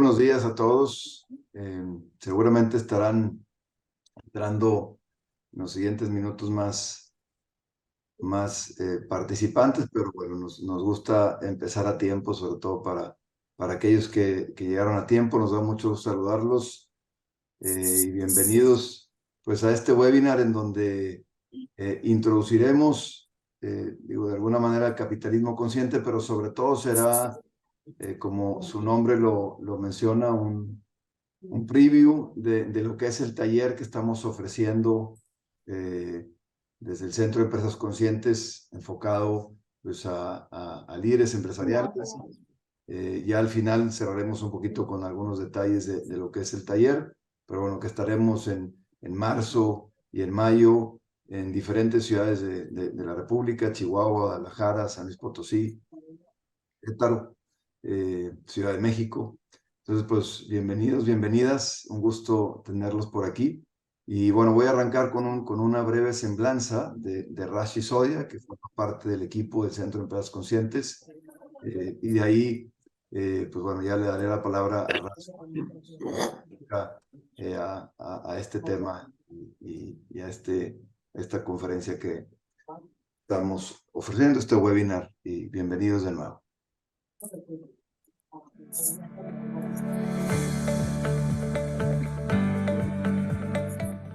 buenos días a todos. Seguramente estarán entrando en los siguientes minutos más participantes, pero bueno, nos gusta empezar a tiempo, sobre todo para aquellos que llegaron a tiempo. Nos da mucho gusto saludarlos y bienvenidos pues a este webinar en donde introduciremos, de alguna manera, el capitalismo consciente, pero sobre todo será, como su nombre lo menciona, un preview de lo que es el taller que estamos ofreciendo desde el Centro de Empresas Conscientes, enfocado pues, a líderes empresariales. Ya al final cerraremos un poquito con algunos detalles de lo que es el taller, pero bueno, que estaremos en marzo y en mayo en diferentes ciudades de la República: Chihuahua, Guadalajara, San Luis Potosí, Querétaro, Ciudad de México. Entonces, pues, bienvenidos, bienvenidas. Un gusto tenerlos por aquí. Y bueno, voy a arrancar con una breve semblanza de Raj Sisodia, que forma parte del equipo del Centro de Empresas Conscientes. Y de ahí, pues bueno, ya le daré la palabra a Raj a este tema y a esta conferencia que estamos ofreciendo, este webinar. Y bienvenidos de nuevo.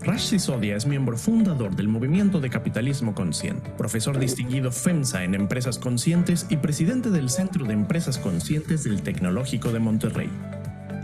Raj Sisodia es miembro fundador del movimiento de Capitalismo Consciente, profesor distinguido FEMSA en Empresas Conscientes y presidente del Centro de Empresas Conscientes del Tecnológico de Monterrey.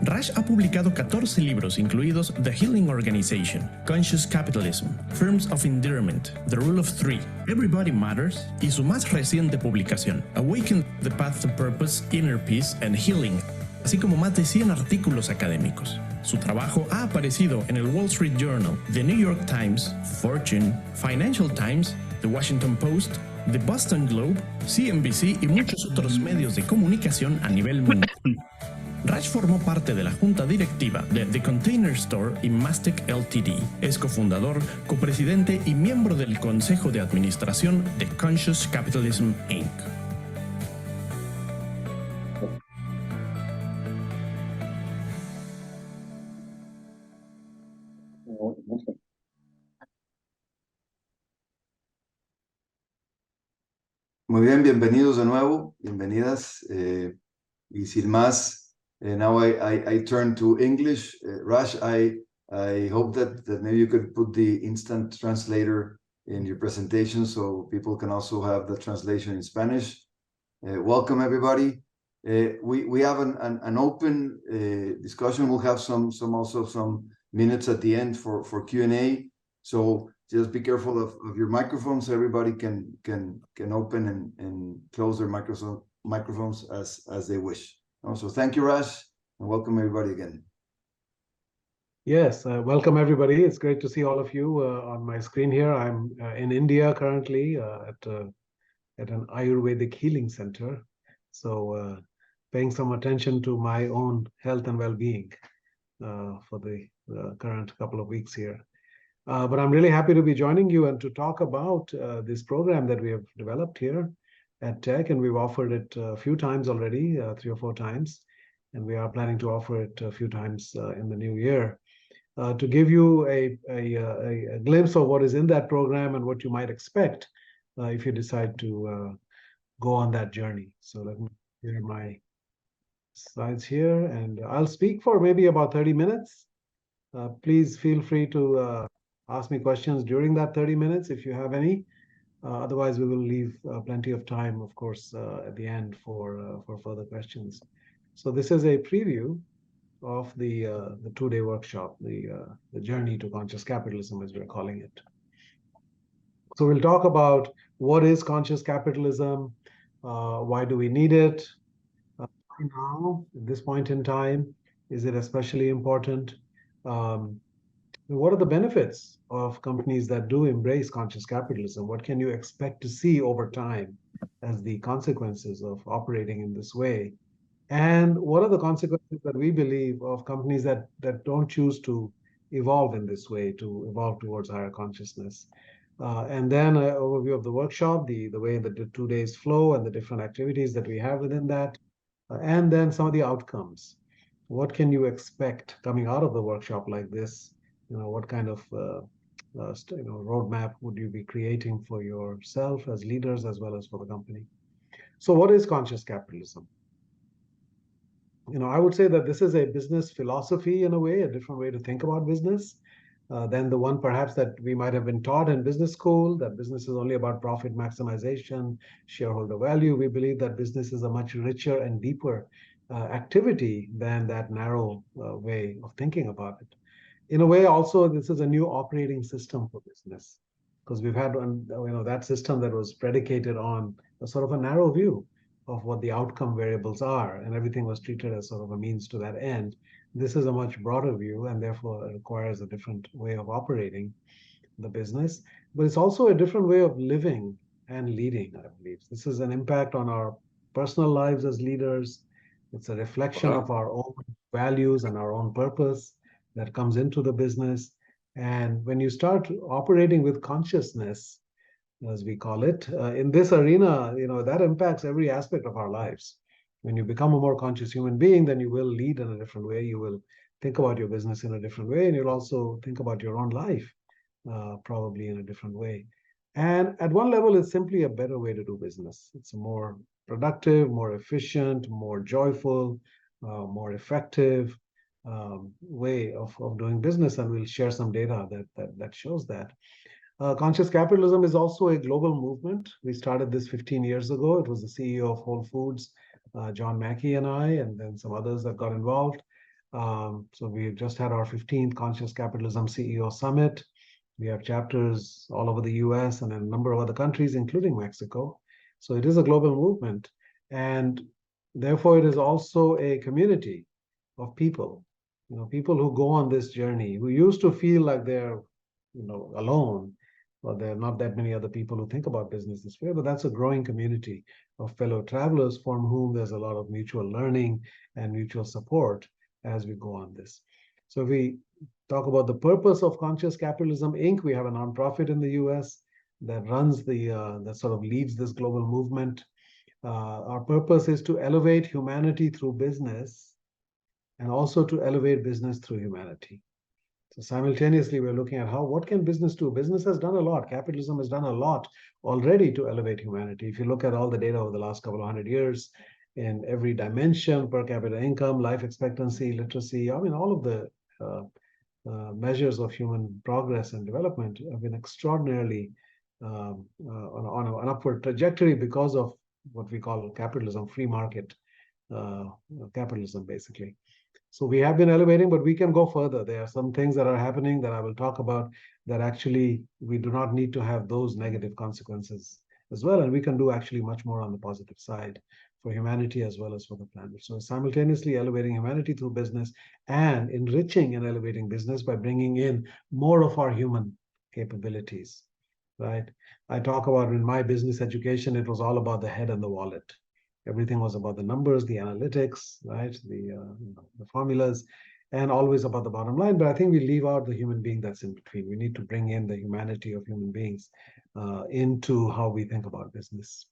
Raj ha publicado 14 libros, incluidos The Healing Organization, Conscious Capitalism, Firms of Endearment, The Rule of Three, Everybody Matters, y su más reciente publicación, Awaken the Path to Purpose, Inner Peace and Healing, así como más de 100 artículos académicos. Su trabajo ha aparecido en el Wall Street Journal, The New York Times, Fortune, Financial Times, The Washington Post, The Boston Globe, CNBC y muchos otros medios de comunicación a nivel mundial. Raj formó parte de la junta directiva de The Container Store y Mastec Ltd. Es cofundador, copresidente y miembro del consejo de administración de Conscious Capitalism, Inc. Muy bien, bienvenidos de nuevo, bienvenidas. Y sin más, now I turn to English. Raj, I hope that maybe you could put the instant translator in your presentation so people can also have the translation in Spanish. Welcome, everybody. We have an open discussion. We'll have some minutes at the end for Q&A. So just be careful of your microphones. Everybody can open and close their microphones as they wish. So thank you, Raj, and welcome everybody again. Yes, welcome everybody. It's great to see all of you on my screen here. I'm in India currently at an Ayurvedic healing center. So paying some attention to my own health and well-being for the current couple of weeks here. But I'm really happy to be joining you and to talk about this program that we have developed here at Tech, and we've offered it a few times already, 3 or 4 times, and we are planning to offer it a few times in the new year to give you a glimpse of what is in that program and what you might expect if you decide to go on that journey. So let me share my slides here, and I'll speak for maybe about 30 minutes. Please feel free to ask me questions during that 30 minutes if you have any. Otherwise, we will leave plenty of time, of course, at the end for further questions. So this is a preview of the 2-day workshop, the journey to conscious capitalism, as we're calling it. So we'll talk about what is conscious capitalism, why do we need it, now, at this point in time, is it especially important? What are the benefits of companies that do embrace conscious capitalism? What can you expect to see over time as the consequences of operating in this way? And what are the consequences that we believe of companies that don't choose to evolve in this way, to evolve towards higher consciousness? And then an overview of the workshop, the way that the 2 days flow and the different activities that we have within that, and then some of the outcomes. what can you expect coming out of the workshop like this? What kind of roadmap would you be creating for yourself as leaders as well as for the company? So what is conscious capitalism? I would say that this is a business philosophy in a way, a different way to think about business than the one perhaps that we might have been taught in business school, that business is only about profit maximization, shareholder value. We believe that business is a much richer and deeper activity than that narrow way of thinking about it. In a way, also, this is a new operating system for business, because we've had that system that was predicated on a sort of a narrow view of what the outcome variables are, and everything was treated as sort of a means to that end. This is a much broader view, and therefore it requires a different way of operating the business. But it's also a different way of living and leading, I believe. This is an impact on our personal lives as leaders. It's a reflection of our own values and our own purpose that comes into the business. And when you start operating with consciousness, as we call it, in this arena, that impacts every aspect of our lives. When you become a more conscious human being, then you will lead in a different way. You will think about your business in a different way, and you'll also think about your own life probably in a different way. And at one level, it's simply a better way to do business. It's a more productive, more efficient, more joyful, more effective way of doing business. And we'll share some data that shows that. Conscious capitalism is also a global movement. We started this 15 years ago. It was the CEO of Whole Foods, John Mackey, and I, and then some others that got involved. So we've just had our 15th Conscious Capitalism CEO Summit. We have chapters all over the US and in a number of other countries, including Mexico. So it is a global movement. And therefore, it is also a community of people, people who go on this journey, who used to feel like they're, alone. Well, there are not that many other people who think about business this way, but that's a growing community of fellow travelers from whom there's a lot of mutual learning and mutual support as we go on this. So if we talk about the purpose of Conscious Capitalism, Inc., we have a nonprofit in the US that runs that sort of leads this global movement. Our purpose is to elevate humanity through business and also to elevate business through humanity. So simultaneously, we're looking at what can business do? Business has done a lot. Capitalism has done a lot already to elevate humanity. If you look at all the data over the last couple of 100 years, in every dimension, per capita income, life expectancy, literacy, all of the measures of human progress and development have been extraordinarily on an upward trajectory because of what we call capitalism, free market capitalism, basically. So we have been elevating, but we can go further. There are some things that are happening that I will talk about that actually we do not need to have those negative consequences as well. And we can do actually much more on the positive side for humanity as well as for the planet. So simultaneously elevating humanity through business and enriching and elevating business by bringing in more of our human capabilities, right? I talk about in my business education, it was all about the head and the wallet. Everything was about the numbers, the analytics, right? The formulas, and always about the bottom line. But I think we leave out the human being that's in between. We need to bring in the humanity of human beings into how we think about business.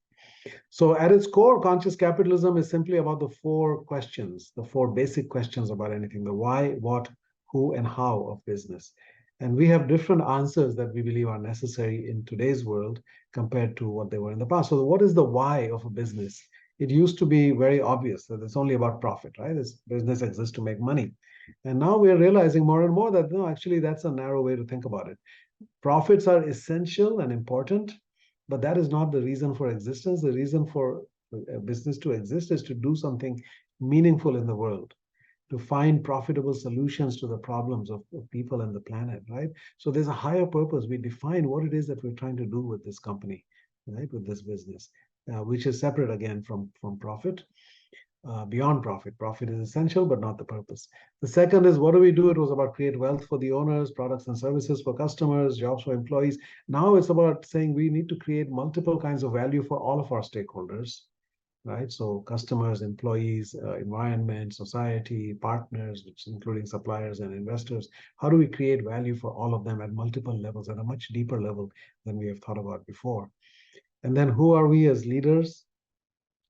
So at its core, conscious capitalism is simply about the four questions, the four basic questions about anything: the why, what, who, and how of business. And we have different answers that we believe are necessary in today's world compared to what they were in the past. So what is the why of a business? It used to be very obvious that it's only about profit, right? This business exists to make money. And now we're realizing more and more that, no, actually, that's a narrow way to think about it. Profits are essential and important, but that is not the reason for existence. The reason for a business to exist is to do something meaningful in the world, to find profitable solutions to the problems of people and the planet, right? So there's a higher purpose. We define what it is that we're trying to do with this company, right, with this business. Which is separate again from profit, beyond profit. Profit is essential, but not the purpose. The second is, what do we do? It was about create wealth for the owners, products and services for customers, jobs for employees. Now it's about saying we need to create multiple kinds of value for all of our stakeholders, right? So customers, employees, environment, society, partners, which including suppliers and investors. How do we create value for all of them at multiple levels, at a much deeper level than we have thought about before? And then who are we as leaders?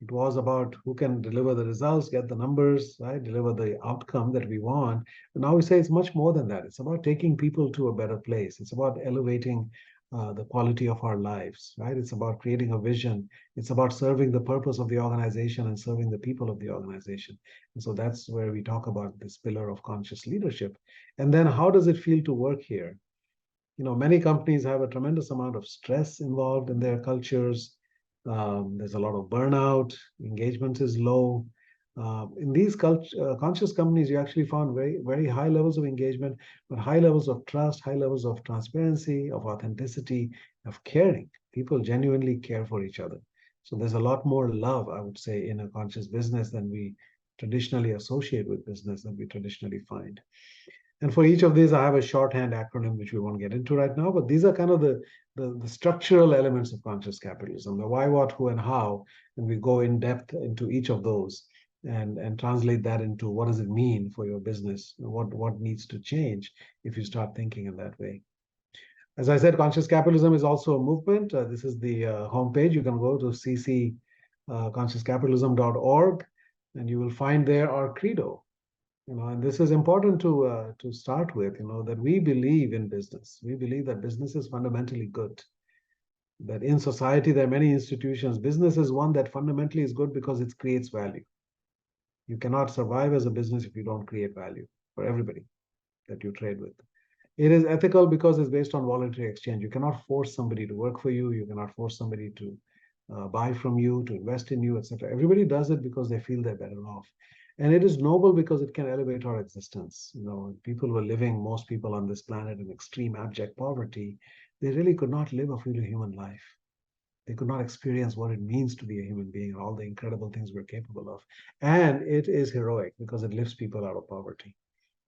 It was about who can deliver the results, get the numbers, right? Deliver the outcome that we want. And now we say it's much more than that. It's about taking people to a better place. It's about elevating the quality of our lives, right? It's about creating a vision. It's about serving the purpose of the organization and serving the people of the organization. And so that's where we talk about this pillar of conscious leadership. And then how does it feel to work here? Many companies have a tremendous amount of stress involved in their cultures. There's a lot of burnout, engagement is low. In these conscious companies, you actually found very, very high levels of engagement, but high levels of trust, high levels of transparency, of authenticity, of caring. People genuinely care for each other. So there's a lot more love, I would say, in a conscious business than we traditionally associate with business, than we traditionally find. And for each of these, I have a shorthand acronym, which we won't get into right now, but these are kind of the structural elements of conscious capitalism, the why, what, who, and how, and we go in depth into each of those and translate that into what does it mean for your business, what needs to change if you start thinking in that way. As I said, conscious capitalism is also a movement. This is the homepage. You can go to consciouscapitalism.org, and you will find there our credo. And this is important to start with, that we believe in business. We believe that business is fundamentally good. That in society, there are many institutions. Business is one that fundamentally is good because it creates value. You cannot survive as a business if you don't create value for everybody that you trade with. It is ethical because it's based on voluntary exchange. You cannot force somebody to work for you. You cannot force somebody to buy from you, to invest in you, etc. Everybody does it because they feel they're better off. And it is noble because it can elevate our existence. People were living, most people on this planet, in extreme abject poverty. They really could not live a fully human life. They could not experience what it means to be a human being and all the incredible things we're capable of. And it is heroic because it lifts people out of poverty.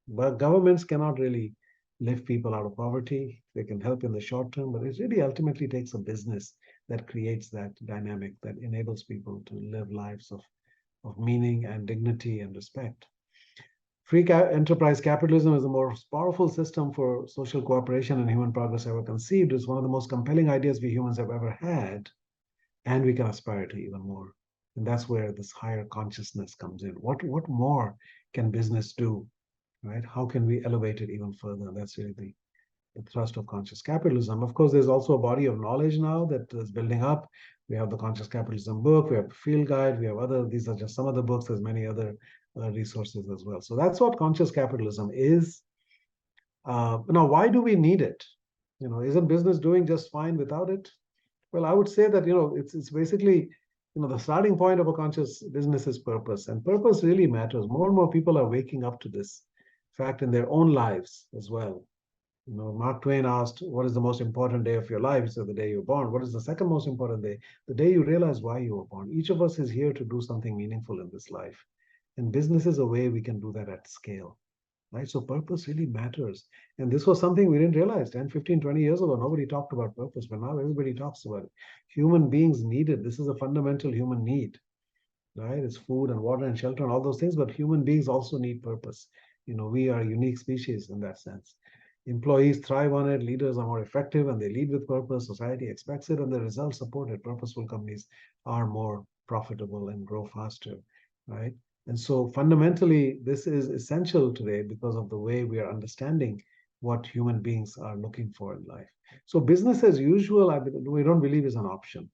But governments cannot really lift people out of poverty. They can help in the short term, but it really ultimately takes a business that creates that dynamic that enables people to live lives of meaning and dignity and respect. Free enterprise capitalism is the most powerful system for social cooperation and human progress ever conceived. It's one of the most compelling ideas we humans have ever had, and we can aspire to even more. And that's where this higher consciousness comes in. What more can business do, right? How can we elevate it even further? That's really the thrust of conscious capitalism. Of course, there's also a body of knowledge now that is building up. We have the Conscious Capitalism book, we have the Field Guide, we have these are just some of the books, there's many other resources as well. So that's what conscious capitalism is. Now, why do we need it? Isn't business doing just fine without it? Well, I would say that, it's basically, the starting point of a conscious business is purpose, and purpose really matters. More and more people are waking up to this fact in their own lives as well. Mark Twain asked, what is the most important day of your life? So the day you're born. What is the second most important day? The day you realize why you were born. Each of us is here to do something meaningful in this life. And business is a way we can do that at scale, right? So purpose really matters. And this was something we didn't realize 10, 15, 20 years ago. Nobody talked about purpose, but now everybody talks about it. Human beings need it. This is a fundamental human need, right? It's food and water and shelter and all those things, but human beings also need purpose. We are a unique species in that sense. Employees thrive on it, leaders are more effective, and they lead with purpose. Society expects it, and the results support it. Purposeful companies are more profitable and grow faster, right? And so fundamentally, this is essential today because of the way we are understanding what human beings are looking for in life. So business as usual, we don't believe is an option.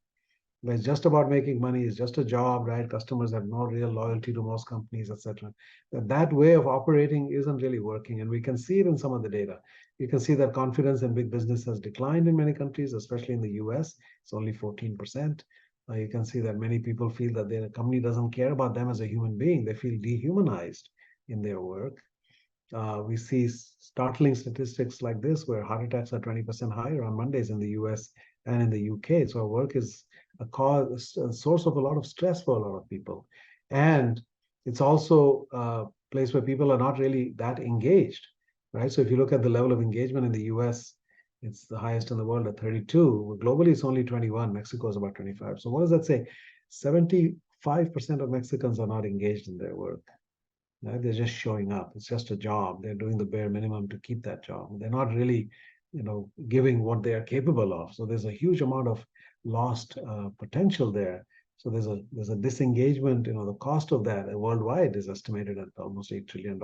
It's just about making money. It's just a job, right? Customers have no real loyalty to most companies, etc. That way of operating isn't really working, and we can see it in some of the data. You can see that confidence in big business has declined in many countries, especially in the US. It's only 14%. You can see that many people feel that their company doesn't care about them as a human being. They feel dehumanized in their work. We see startling statistics like this, where heart attacks are 20% higher on Mondays in the US and in the UK. So our work is a source of a lot of stress for a lot of people. And it's also a place where people are not really that engaged, right? So if you look at the level of engagement in the US, it's the highest in the world at 32. Globally, it's only 21. Mexico is about 25. So what does that say? 75% of Mexicans are not engaged in their work. Right? They're just showing up. It's just a job. They're doing the bare minimum to keep that job. They're not really, giving what they are capable of. So there's a huge amount of lost potential there So there's a disengagement. The cost of that worldwide is estimated at almost $8 trillion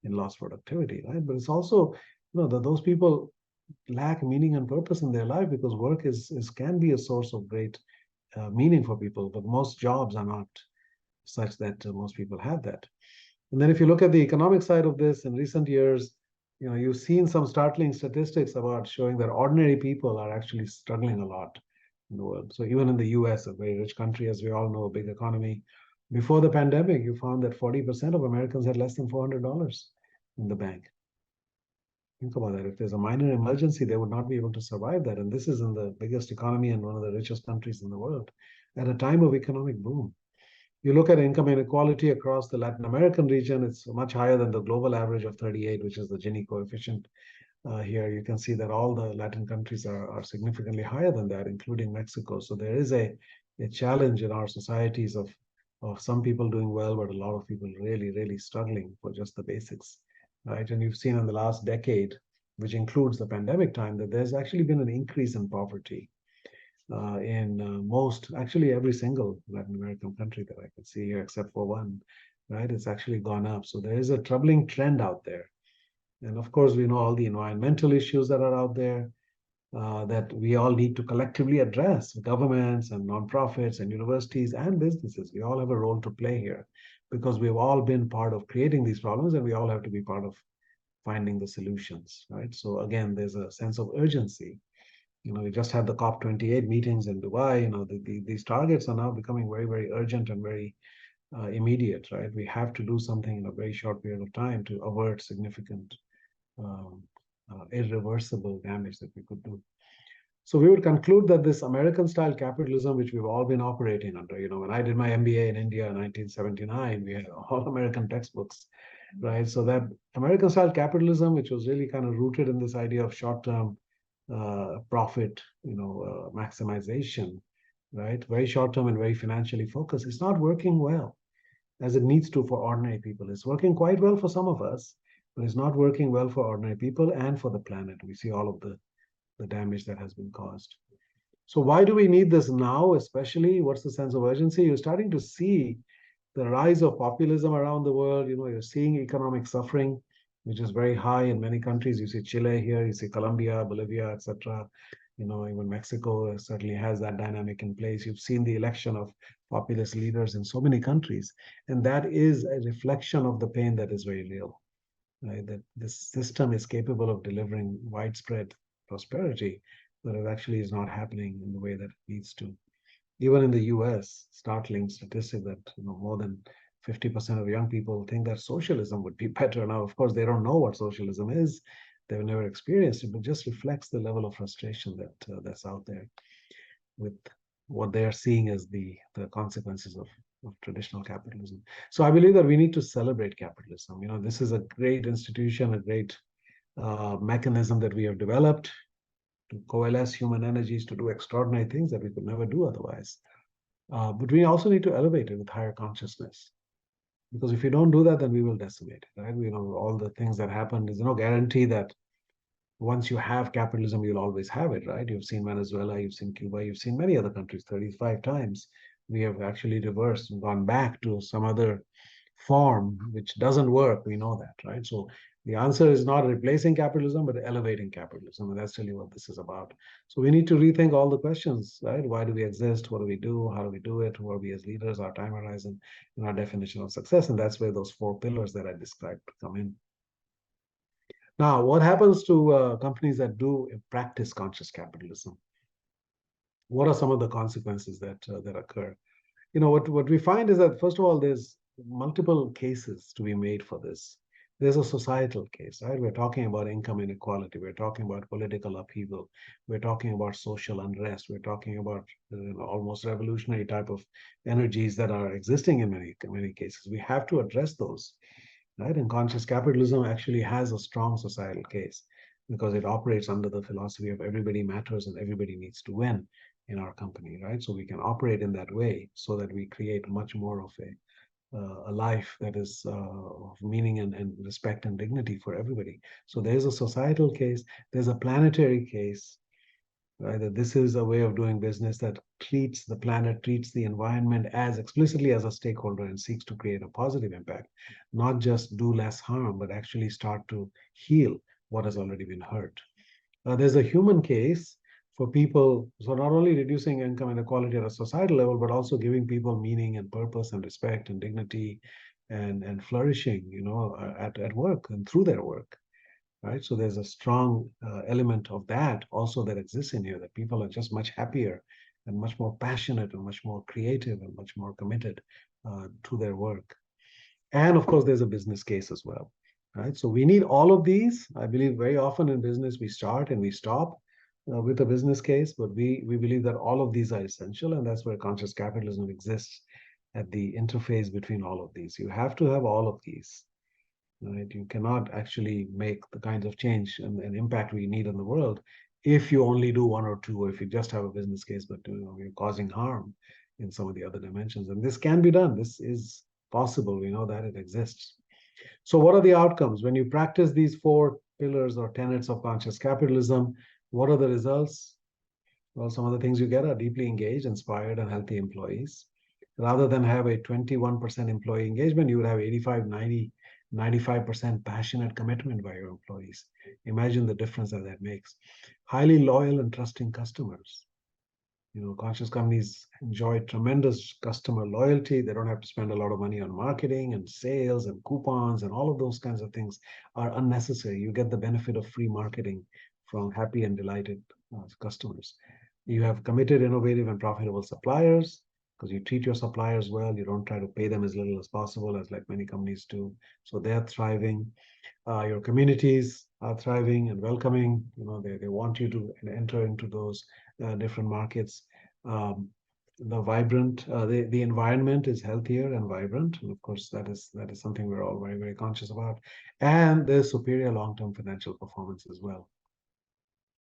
in lost productivity, right? But it's also, that those people lack meaning and purpose in their life, because work can be a source of great meaning for people, but most jobs are not such that most people have that. And then if you look at the economic side of this, in recent years, you've seen some startling statistics about showing that ordinary people are actually struggling a lot in the world. So even in the US, a very rich country, as we all know, a big economy, before the pandemic, you found that 40% of Americans had less than $400 in the bank. Think about that. If there's a minor emergency, they would not be able to survive that. And this is in the biggest economy and one of the richest countries in the world at a time of economic boom. You look at income inequality across the Latin American region, it's much higher than the global average of 38, which is the Gini coefficient. Here you can see that all the Latin countries are significantly higher than that, including Mexico. So there is a challenge in our societies of some people doing well, but a lot of people really, really struggling for just the basics, right? And you've seen in the last decade, which includes the pandemic time, that there's actually been an increase in poverty in actually every single Latin American country that I can see here, except for one, right? It's actually gone up. So there is a troubling trend out there. And of course, we know all the environmental issues that are out there that we all need to collectively address. Governments and nonprofits and universities and businesses, we all have a role to play here, because we've all been part of creating these problems, and we all have to be part of finding the solutions, right? So again, there's a sense of urgency. We just had the COP28 meetings in Dubai. These targets are now becoming very, very urgent and very immediate, right? We have to do something in a very short period of time to avert significant irreversible damage that we could do. So we would conclude that this American-style capitalism, which we've all been operating under, when I did my MBA in India in 1979, we had all American textbooks, right? So that American-style capitalism, which was really kind of rooted in this idea of short-term profit, maximization, right? Very short-term and very financially focused. It's not working well as it needs to for ordinary people. It's working quite well for some of us, but it's not working well for ordinary people and for the planet. We see all of the damage that has been caused. So why do we need this now, especially? What's the sense of urgency? You're starting to see the rise of populism around the world. You're seeing economic suffering, which is very high in many countries. You see Chile here, you see Colombia, Bolivia, etc. Even Mexico certainly has that dynamic in place. You've seen the election of populist leaders in so many countries, and that is a reflection of the pain that is very real, right? That this system is capable of delivering widespread prosperity, but it actually is not happening in the way that it needs to. Even in the US, startling statistic that more than 50% of young people think that socialism would be better. Now, of course, they don't know what socialism is. They've never experienced it, but just reflects the level of frustration that's out there with what they are seeing as the consequences of traditional capitalism. So I believe that we need to celebrate capitalism. This is a great institution, a great mechanism that we have developed to coalesce human energies to do extraordinary things that we could never do otherwise. But we also need to elevate it with higher consciousness. Because if you don't do that, then we will decimate it, right? All the things that happen, there's no guarantee that once you have capitalism, you'll always have it, right? You've seen Venezuela, you've seen Cuba, you've seen many other countries 35 times. We have actually reversed and gone back to some other form which doesn't work. We know that, right? So the answer is not replacing capitalism, but elevating capitalism. And that's really what this is about. So we need to rethink all the questions, right? Why do we exist? What do we do? How do we do it? Who are we as leaders? Our time horizon and our definition of success. And that's where those 4 pillars that I described come in. Now, what happens to companies that do practice conscious capitalism? What are some of the consequences that occur? What we find is that, first of all, there's multiple cases to be made for this. There's a societal case, right? We're talking about income inequality. We're talking about political upheaval. We're talking about social unrest. We're talking about almost revolutionary type of energies that are existing in many cases. We have to address those, right? And conscious capitalism actually has a strong societal case because it operates under the philosophy of everybody matters and everybody needs to win in our company, right? So we can operate in that way so that we create much more of a life that is of meaning and respect and dignity for everybody. So there's a societal case, there's a planetary case, right? That this is a way of doing business that treats the planet, treats the environment as explicitly as a stakeholder and seeks to create a positive impact, not just do less harm, but actually start to heal what has already been hurt. There's a human case for people, so not only reducing income inequality at a societal level, but also giving people meaning and purpose and respect and dignity and flourishing, at work and through their work, right? So there's a strong element of that also that exists in here, that people are just much happier and much more passionate and much more creative and much more committed to their work. And of course, there's a business case as well, right? So we need all of these. I believe very often in business, we start and we stop with a business case, but we believe that all of these are essential, and that's where conscious capitalism exists, at the interface between all of these. You have to have all of these, right? You cannot actually make the kinds of change and impact we need in the world if you only do one or two, or if you just have a business case, but you're causing harm in some of the other dimensions. And this can be done. This is possible. We know that it exists. So what are the outcomes? When you practice these four pillars or tenets of conscious capitalism, what are the results? Well, some of the things you get are deeply engaged, inspired, and healthy employees. Rather than have a 21% employee engagement, you would have 85, 90, 95% passionate commitment by your employees. Imagine the difference that makes. Highly loyal and trusting customers. Conscious companies enjoy tremendous customer loyalty. They don't have to spend a lot of money on marketing and sales and coupons, and all of those kinds of things are unnecessary. You get the benefit of free marketing from happy and delighted customers. You have committed, innovative, and profitable suppliers, because you treat your suppliers well. You don't try to pay them as little as possible, as like many companies do. So they're thriving. Your communities are thriving and welcoming. They want you to enter into those different markets. The environment is healthier and vibrant, and of course that is something we're all very, very conscious about. And there's superior long-term financial performance as well.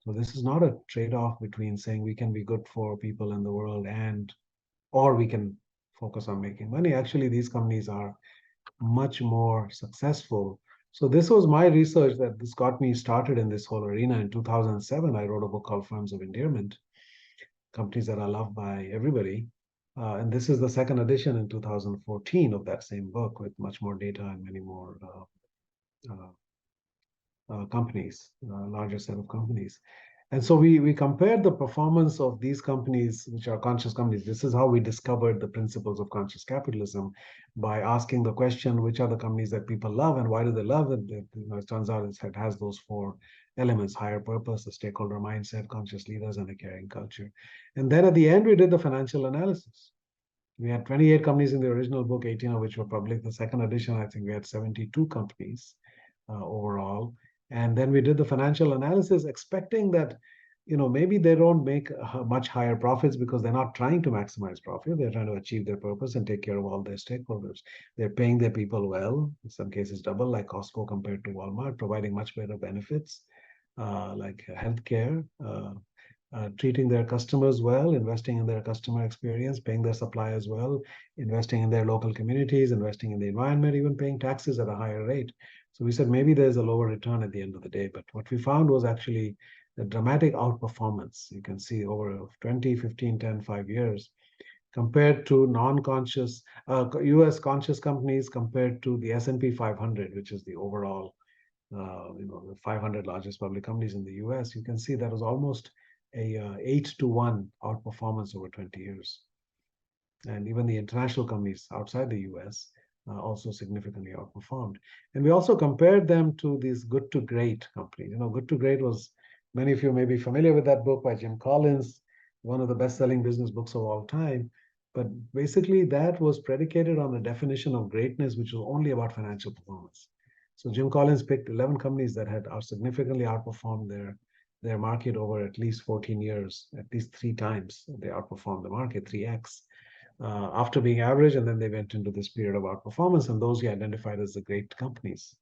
So this is not a trade-off between saying we can be good for people in the world or we can focus on making money. Actually, these companies are much more successful. So this was my research this got me started in this whole arena. In 2007, I wrote a book called Firms of Endearment, Companies That Are Loved by Everybody. And this is the second edition in 2014 of that same book, with much more data and many more companies, a larger set of companies. And so we compared the performance of these companies, which are conscious companies. This is how we discovered the principles of conscious capitalism, by asking the question, which are the companies that people love and why do they love it? It turns out it has those four elements: higher purpose, a stakeholder mindset, conscious leaders, and a caring culture. And then at the end, we did the financial analysis. We had 28 companies in the original book, 18 of which were public. The second edition, I think we had 72 companies overall. And then we did the financial analysis, expecting that, maybe they don't make much higher profits because they're not trying to maximize profit. They're trying to achieve their purpose and take care of all their stakeholders. They're paying their people well, in some cases double, like Costco compared to Walmart, providing much better benefits, like healthcare, treating their customers well, investing in their customer experience, paying their suppliers well, investing in their local communities, investing in the environment, even paying taxes at a higher rate. So we said maybe there's a lower return at the end of the day. But what we found was actually the dramatic outperformance. You can see over 20, 15, 10, 5 years, compared to non-conscious US conscious companies, compared to the S&P 500, which is the overall, the 500 largest public companies in the US. You can see that was almost a 8-to-1 outperformance over 20 years. And even the international companies outside the US also significantly outperformed. And we also compared them to these good to great companies. Good to great was, many of you may be familiar with that book by Jim Collins, one of the best-selling business books of all time. But basically that was predicated on a definition of greatness, which was only about financial performance. So Jim Collins picked 11 companies that had significantly outperformed their market over at least 14 years, at least 3 times. They outperformed the market, 3x. After being average, and then they went into this period of outperformance, and those he identified as the great companies,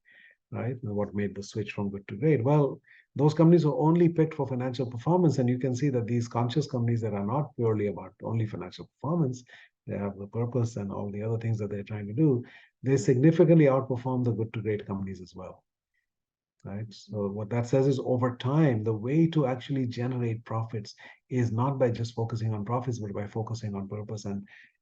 right? And what made the switch from good to great? Well, those companies were only picked for financial performance, and you can see that these conscious companies that are not purely about only financial performance, they have the purpose and all the other things that they're trying to do, they significantly outperform the good to great companies as well. right? So what that says is over time, the way to actually generate profits is not by just focusing on profits, but by focusing on purpose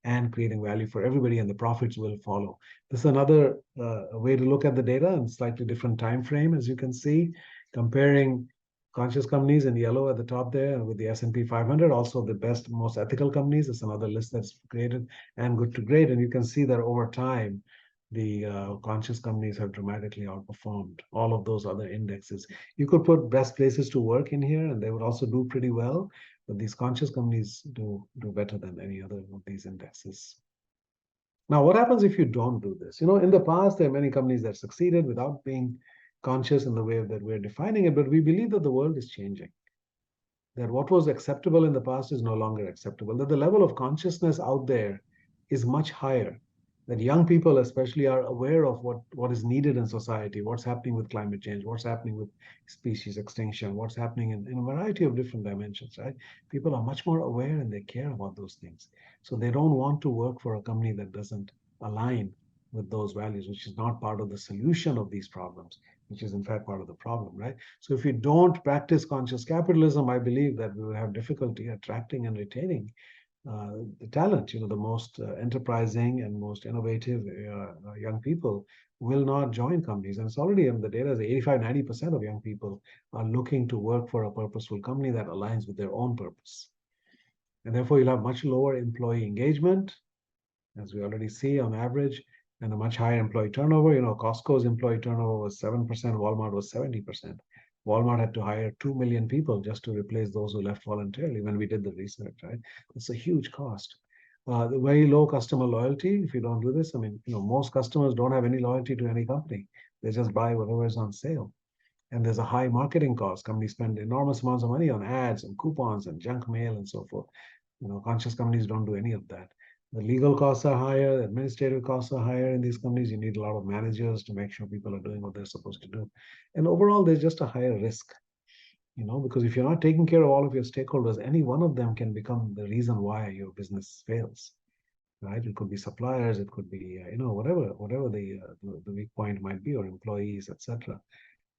and creating value for everybody, and the profits will follow. This is another way to look at the data in slightly different time frame, as you can see, comparing conscious companies in yellow at the top there with the S&P 500, also the best, most ethical companies. It's another list that's created, and good to great. And you can see that over time, the conscious companies have dramatically outperformed all of those other indexes. You could put best places to work in here, and they would also do pretty well. But these conscious companies do better than any other of these indexes. Now, what happens if you don't do this? You know, in the past, there are many companies that succeeded without being conscious in the way that we're defining it, but we believe that the world is changing. That what was acceptable in the past is no longer acceptable. That the level of consciousness out there is much higher. That young people especially are aware of what is needed in society, what's happening with climate change, what's happening with species extinction, what's happening in a variety of different dimensions, right? People are much more aware and they care about those things. So they don't want to work for a company that doesn't align with those values, which is not part of the solution of these problems, which is in fact part of the problem, right? So if we don't practice conscious capitalism, I believe that we will have difficulty attracting and retaining the talent. You know, the most enterprising and most innovative young people will not join companies. And it's already in the data is 85-90% of young people are looking to work for a purposeful company that aligns with their own purpose. And therefore, you'll have much lower employee engagement, as we already see on average, and a much higher employee turnover. You know, Costco's employee turnover was 7%, Walmart was 70%. Walmart had to hire 2 million people just to replace those who left voluntarily when we did the research, right? It's a huge cost. The very low customer loyalty, if you don't do this, I mean, you know, most customers don't have any loyalty to any company. They just buy whatever is on sale. And there's a high marketing cost. Companies spend enormous amounts of money on ads and coupons and junk mail and so forth. You know, conscious companies don't do any of that. The legal costs are higher, the administrative costs are higher in these companies. You need a lot of managers to make sure people are doing what they're supposed to do. And overall, there's just a higher risk, you know, because if you're not taking care of all of your stakeholders, any one of them can become the reason why your business fails, right? It could be suppliers, it could be, you know, whatever the weak point might be, or employees, etc.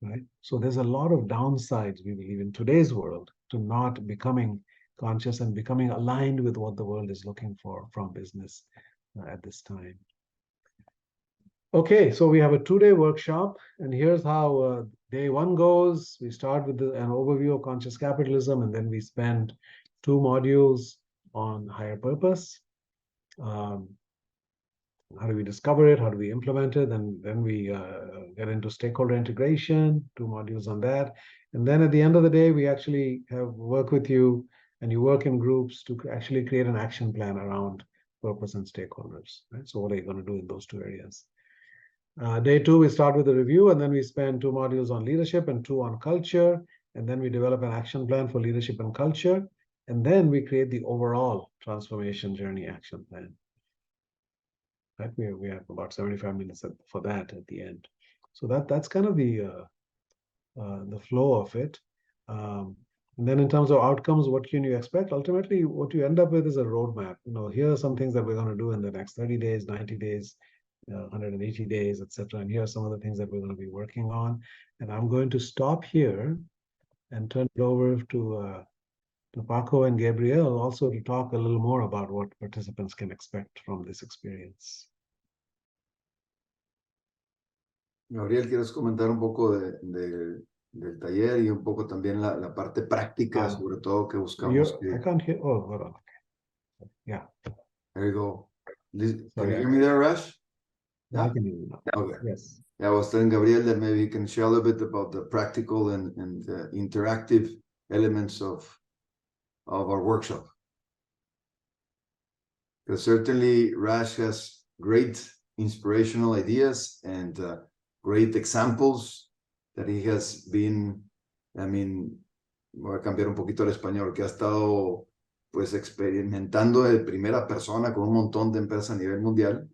Right? So there's a lot of downsides, we believe, in today's world to not becoming conscious and becoming aligned with what the world is looking for from business at this time. Okay, so we have a 2-day workshop, and here's how day 1 goes. We start with an overview of conscious capitalism, and then we spend 2 modules on higher purpose. How do we discover it? How do we implement it? And then we get into stakeholder integration, 2 modules on that. And then at the end of the day, we actually work with you, and you work in groups to actually create an action plan around purpose and stakeholders. Right? So what are you going to do in those 2 areas? Day 2, we start with a review, and then we spend 2 modules on leadership and 2 on culture. And then we develop an action plan for leadership and culture. And then we create the overall transformation journey action plan. Right? We have about 75 minutes for that at the end. So that's kind of the flow of it. And then in terms of outcomes, what can you expect? Ultimately, what you end up with is a roadmap. You know, here are some things that we're going to do in the next 30 days, 90 days, 180 days, etc. And here are some of the things that we're going to be working on. And I'm going to stop here and turn it over to Paco and Gabriel also to talk a little more about what participants can expect from this experience. Gabriel, ¿quieres comentar un poco del taller y un poco también la parte práctica, sobre todo que buscamos? I can't hear. Oh, hold on. Yeah. There you go. Can you hear me there, Raj? Yeah. I can hear you now. Okay. Yes. Yeah, I was telling Gabriel that maybe you can share a little bit about the practical and interactive elements of our workshop. Because certainly Raj has great inspirational ideas and great examples that he has been, I mean, voy a cambiar un poquito el español, que ha estado pues experimentando de primera persona con un montón de empresas a nivel mundial,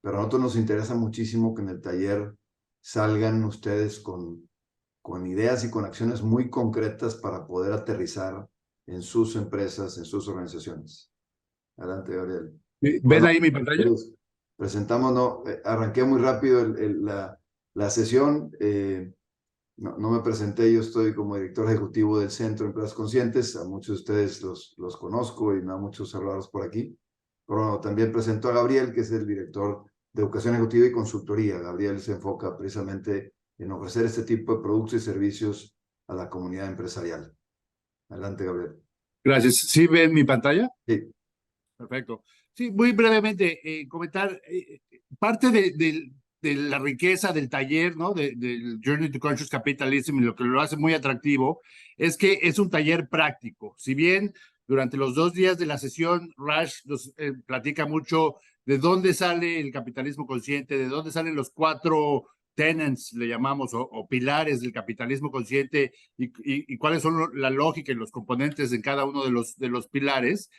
pero a nosotros nos interesa muchísimo que en el taller salgan ustedes con ideas y con acciones muy concretas para poder aterrizar en sus empresas, en sus organizaciones. Adelante, Gabriel. ¿Ven ahí mi pantalla? Presentamos, arranqué muy rápido la sesión. no me presenté, yo estoy como director ejecutivo del Centro Empresas Conscientes, a muchos de ustedes los conozco y me da mucho saludarlos por aquí. Pero bueno, también presento a Gabriel, que es el director de Educación Ejecutiva y Consultoría. Gabriel se enfoca precisamente en ofrecer este tipo de productos y servicios a la comunidad empresarial. Adelante, Gabriel. Gracias. ¿Sí ven mi pantalla? Sí. Perfecto. Sí, muy brevemente, comentar parte de la riqueza del taller, ¿no? Del Journey to Conscious Capitalism, y lo que lo hace muy atractivo es que es un taller práctico. Si bien durante los 2 días de la sesión, Raj nos platica mucho de dónde sale el capitalismo consciente, de dónde salen los 4 tenets, le llamamos, o pilares del capitalismo consciente, y cuáles son la lógica y los componentes en cada uno de los pilares.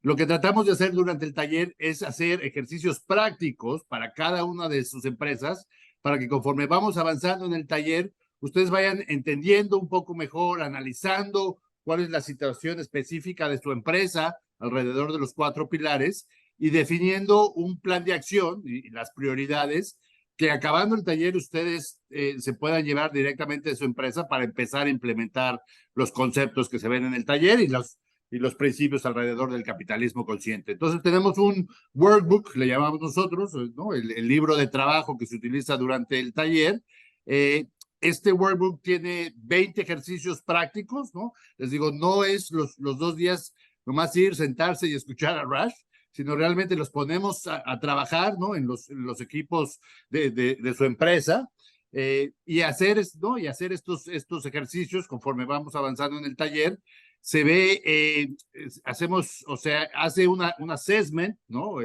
Lo que tratamos de hacer durante el taller es hacer ejercicios prácticos para cada una de sus empresas, para que conforme vamos avanzando en el taller, ustedes vayan entendiendo un poco mejor, analizando cuál es la situación específica de su empresa alrededor de los 4 pilares y definiendo un plan de acción y las prioridades que acabando el taller ustedes se puedan llevar directamente de su empresa para empezar a implementar los conceptos que se ven en el taller y los principios alrededor del capitalismo consciente. Entonces tenemos un workbook, le llamamos nosotros, ¿no? El libro de trabajo que se utiliza durante el taller. Este workbook tiene 20 ejercicios prácticos, ¿no? Les digo, no es los 2 días nomás ir, sentarse y escuchar a Raj, sino realmente los ponemos a trabajar, ¿no? En los equipos de su empresa. Y hacer, ¿no? Y hacer estos ejercicios conforme vamos avanzando en el taller. Se ve, hacemos, o sea, hace un assessment, ¿no?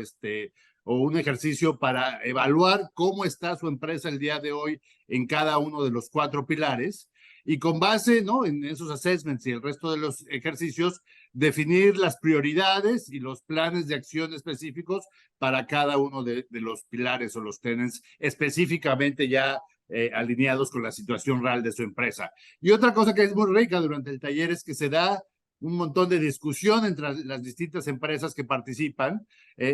O un ejercicio para evaluar cómo está su empresa el día de hoy en cada uno de los 4 pilares. Y con base, ¿no? En esos assessments y el resto de los ejercicios, definir las prioridades y los planes de acción específicos para cada uno de los pilares o los tenets específicamente ya alineados con la situación real de su empresa. Y otra cosa que es muy rica durante el taller es que se da un montón de discusión entre las distintas empresas que participan,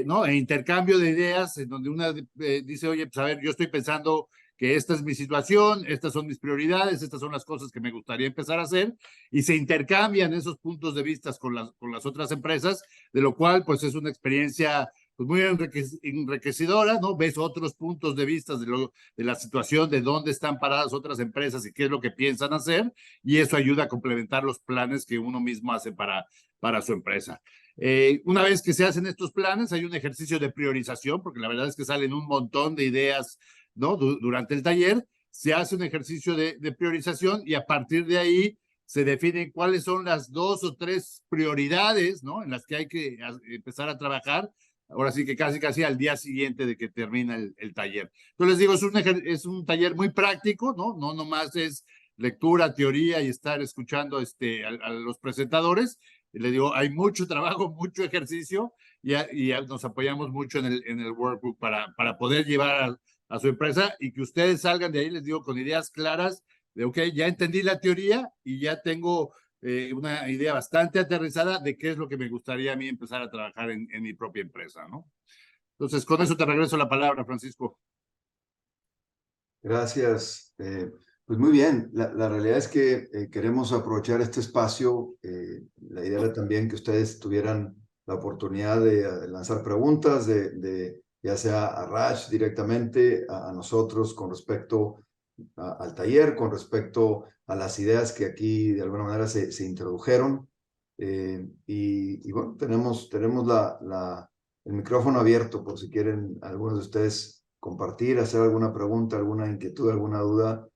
¿no? E intercambio de ideas en donde una dice, oye, pues a ver, yo estoy pensando que esta es mi situación, estas son mis prioridades, estas son las cosas que me gustaría empezar a hacer, y se intercambian esos puntos de vista con las otras empresas, de lo cual pues es una experiencia pues muy enriquecedora, ¿no? Ves otros puntos de vista de la situación, de dónde están paradas otras empresas y qué es lo que piensan hacer, y eso ayuda a complementar los planes que uno mismo hace para su empresa. Una vez que se hacen estos planes, hay un ejercicio de priorización, porque la verdad es que salen un montón de ideas, ¿no? Durante el taller, se hace un ejercicio de priorización y a partir de ahí se definen cuáles son las 2 o 3 prioridades, ¿no? En las que hay que empezar a trabajar. Ahora sí que casi al día siguiente de que termina el taller. Entonces les digo, es un taller muy práctico, ¿no? No nomás es lectura, teoría y estar escuchando a los presentadores. Y les digo, hay mucho trabajo, mucho ejercicio y nos apoyamos mucho en el workbook para poder llevar a su empresa y que ustedes salgan de ahí, les digo, con ideas claras de, ok, ya entendí la teoría y ya tengo una idea bastante aterrizada de qué es lo que me gustaría a mí empezar a trabajar en mi propia empresa, ¿no? Entonces, con eso te regreso la palabra, Francisco. Gracias. Pues muy bien, la realidad es que queremos aprovechar este espacio. La idea era también que ustedes tuvieran la oportunidad de lanzar preguntas, ya sea a Raj directamente, a nosotros con respecto al taller, con respecto a las ideas que aquí de alguna manera se introdujeron. Y bueno, tenemos el micrófono abierto por si quieren algunos de ustedes compartir, hacer alguna pregunta, alguna inquietud, alguna duda.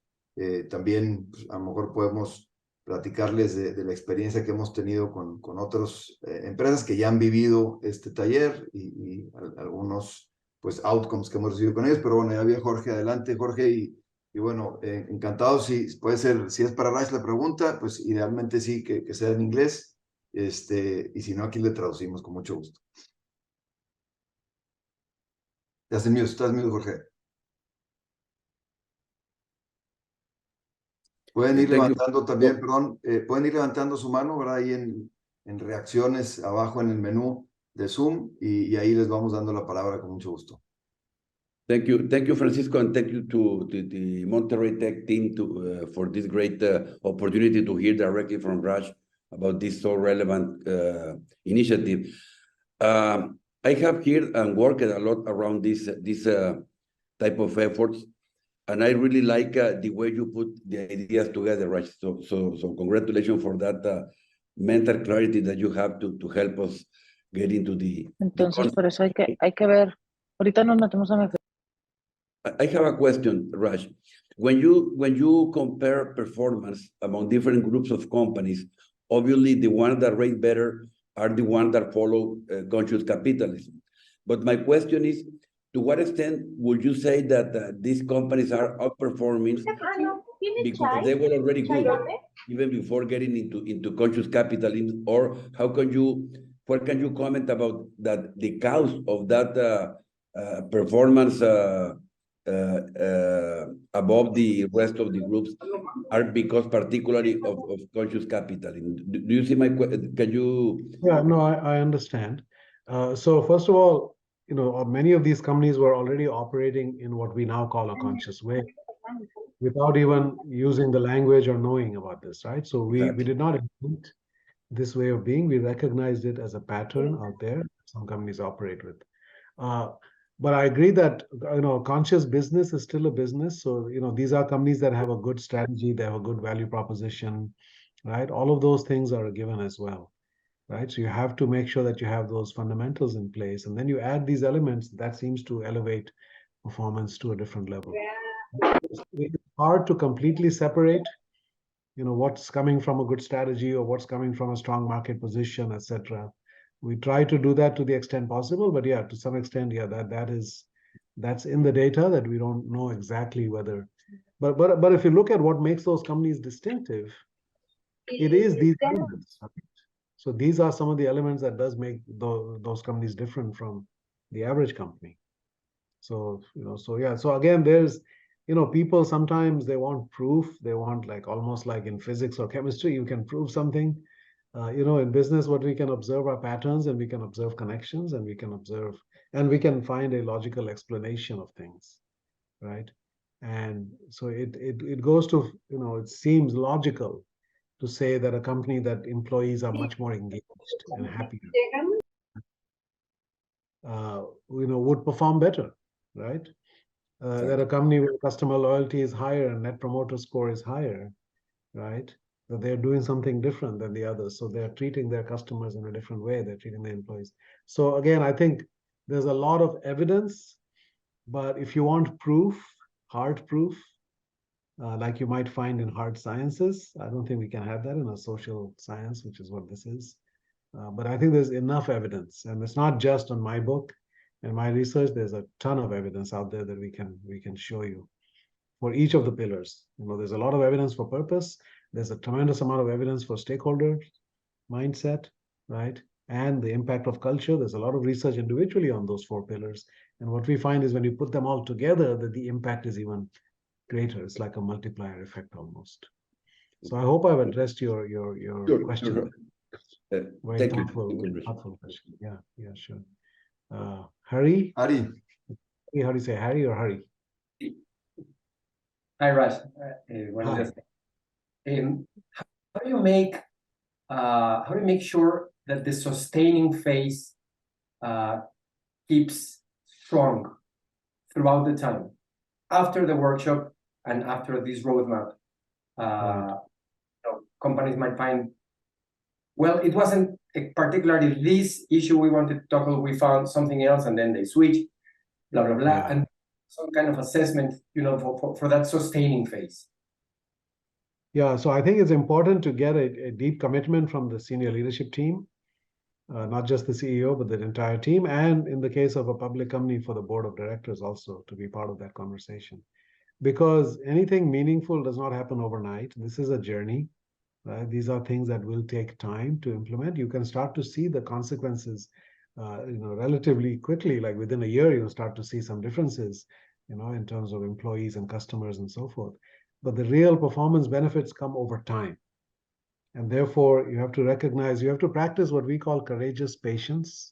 También pues, a lo mejor podemos platicarles de la experiencia que hemos tenido con otras empresas que ya han vivido este taller y algunos pues outcomes que hemos recibido con ellos. Pero bueno, ya había Jorge, adelante Jorge, y bueno, encantado, si puede ser, si es para Raj la pregunta, pues idealmente sí, que sea en inglés, y si no, aquí le traducimos con mucho gusto. Estás mute, Jorge. Pueden ir levantando también, perdón, pueden ir levantando su mano, ¿verdad? Ahí en reacciones abajo en el menú de Zoom y ahí les vamos dando la palabra con mucho gusto. Thank you, Francisco, and thank you to the Monterrey Tech team for this great opportunity to hear directly from Raj about this so relevant initiative. I have heard and worked a lot around this type of efforts, and I really like the way you put the ideas together, Raj. So congratulations for that mental clarity that you have to help us get into the. Entonces, por eso hay que ver. Ahorita nos metemos a I have a question, Raj. When you compare performance among different groups of companies, obviously the ones that rate better are the ones that follow conscious capitalism. But my question is, to what extent would you say that these companies are outperforming because they were already good, even before getting into conscious capitalism? Or what can you comment about that the cause of that performance above the rest of the groups are because particularly of conscious capitalism? Do you see my question? Can you? Yeah, no, I understand. So first of all, many of these companies were already operating in what we now call a conscious way, without even using the language or knowing about this, right? So we did not invent this way of being. We recognized it as a pattern out there some companies operate with. But I agree that conscious business is still a business. So these are companies that have a good strategy, they have a good value proposition, right? All of those things are a given as well, right? So you have to make sure that you have those fundamentals in place, and then you add these elements that seems to elevate performance to a different level. It's hard to completely separate, what's coming from a good strategy or what's coming from a strong market position, etc. We try to do that to the extent possible, but yeah, to some extent, yeah, that's in the data that we don't know exactly whether. But if you look at what makes those companies distinctive, it is these elements. So these are some of the elements that does make those companies different from the average company. So so again, there's people sometimes they want proof. They want almost like in physics or chemistry, you can prove something. In business, what we can observe are patterns, and we can observe connections, and we can find a logical explanation of things, right? And so it goes to, it seems logical to say that a company that employees are much more engaged and happier, would perform better, right? That a company where customer loyalty is higher and net promoter score is higher, right? That they're doing something different than the others. So they're treating their customers in a different way. They're treating their employees. So again, I think there's a lot of evidence, but if you want proof, hard proof, like you might find in hard sciences, I don't think we can have that in a social science, which is what this is. But I think there's enough evidence, and it's not just on my book and my research. There's a ton of evidence out there that we can show you for each of the pillars. There's a lot of evidence for purpose. There's a tremendous amount of evidence for stakeholder mindset, right? And the impact of culture. There's a lot of research individually on those 4 pillars. And what we find is when you put them all together, that the impact is even greater. It's like a multiplier effect almost. So I hope I've addressed your question. Sure. Very Thank thoughtful, you. thoughtful question. Yeah, sure. Hari? Ari. How do you say, Harry or Hari? Hi, Raj. Hi. How do you make sure that the sustaining phase keeps strong throughout the time after the workshop and after this roadmap? Companies might find, well, it wasn't particularly this issue we wanted to tackle. We found something else, and then they switch, blah blah blah, and some kind of assessment, for that sustaining phase. Yeah, so I think it's important to get a deep commitment from the senior leadership team, not just the CEO, but the entire team, and in the case of a public company, for the board of directors also to be part of that conversation. Because anything meaningful does not happen overnight. This is a journey, right? These are things that will take time to implement. You can start to see the consequences relatively quickly, like within a year, you'll start to see some differences, in terms of employees and customers and so forth. But the real performance benefits come over time. And therefore, you have to recognize, you have to practice what we call courageous patience.